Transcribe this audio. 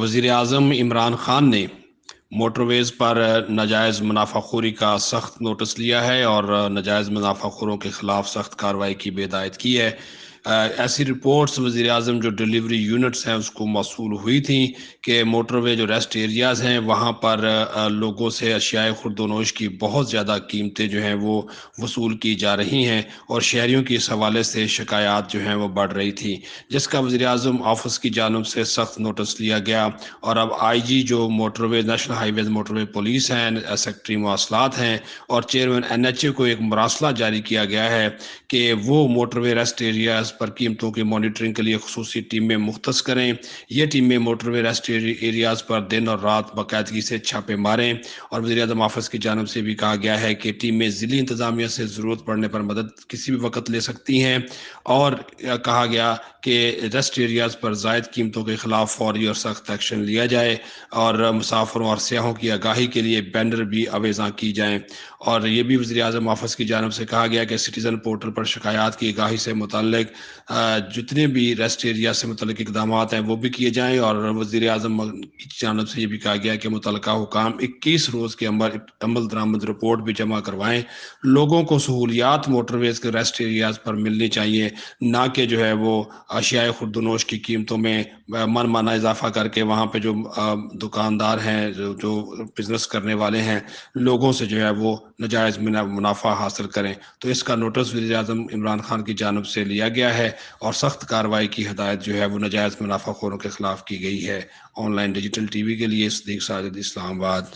वज़ीर आज़म इमरान खान ने मोटरवेज़ पर नाजायज़ मुनाफाखोरी का सख्त नोटिस लिया है और नाजायज़ मुनाफाखोरों के खिलाफ सख्त कार्रवाई की बेदायत की है। ऐसी रिपोर्ट्स वज़ीर आज़म जो डिलीवरी यूनिट्स हैं उसको मौसूल हुई थी कि मोटरवे जो रेस्ट एरियाज़ हैं वहाँ पर लोगों से अशियाए खुर्दोनोश की बहुत ज़्यादा कीमतें जो हैं वो वसूल की जा रही हैं और शहरियों की इस हवाले से शिकायत जो हैं वो बढ़ रही थी, जिसका वज़ीर आज़म ऑफिस की जानब से सख्त नोटिस लिया गया। और अब IG जो motorway national highways motorway police हैं, सेक्रेटरी मवासलात हैं और चेयरमैन NHA को एक मरासला जारी किया गया है कि वो मोटरवे रेस्ट एरियाज पर कीमतों की मॉनिटरिंग के लिए खसूसी टीमें मुख्तस करें। ये टीमें मोटरवे रेस्ट एरियाज पर दिन और रात बाकायदगी से छापे मारें। और वज़ीर आज़म ऑफिस की जानब से भी कहा गया है कि टीमें ज़िली इंतज़ामिया से ज़रूरत पड़ने पर मदद किसी भी वक्त ले सकती हैं। और कहा गया कि रेस्ट एरियाज पर ज़ायद कीमतों के खिलाफ फौरी और सख्त एक्शन लिया जाए और मुसाफिरों और सियाहों की आगाही के लिए बैनर भी अवेज़ा की जाएँ। और ये भी वज़ीर आज़म ऑफिस की जानब से कहा गया कि सिटीज़न पोर्टल पर शिकायत की आगाही से मुतल्लिक जितने भी रेस्ट एरिया से मुतल्लिक इक़दामात हैं वो भी किए जाएँ। और वज़ीर आज़म की जानब से ये भी कहा गया कि मुतल्लिका हुकाम 21 रोज़ के अमल दरामद रिपोर्ट भी जमा करवाएँ। लोगों को सहूलियात मोटरवेज़ के रेस्ट एरियाज़ पर मिलनी चाहिए, ना कि जो है वो अशियाए खुर्दनोश की कीमतों में मनमाना इजाफा करके वहाँ पे जो दुकानदार हैं, जो बिजनेस करने वाले हैं, लोगों से जो है वो नाजायज़ मुनाफा हासिल करें। तो इसका नोटिस वज़ीर आज़म इमरान खान की जानब से लिया गया है और सख्त कार्रवाई की हदायत जो है वो नाजायज़ मुनाफाखोरों के खिलाफ की गई है। ऑनलाइन डिजिटल TV के लिए सदीक साजिद, इस्लामाबाद।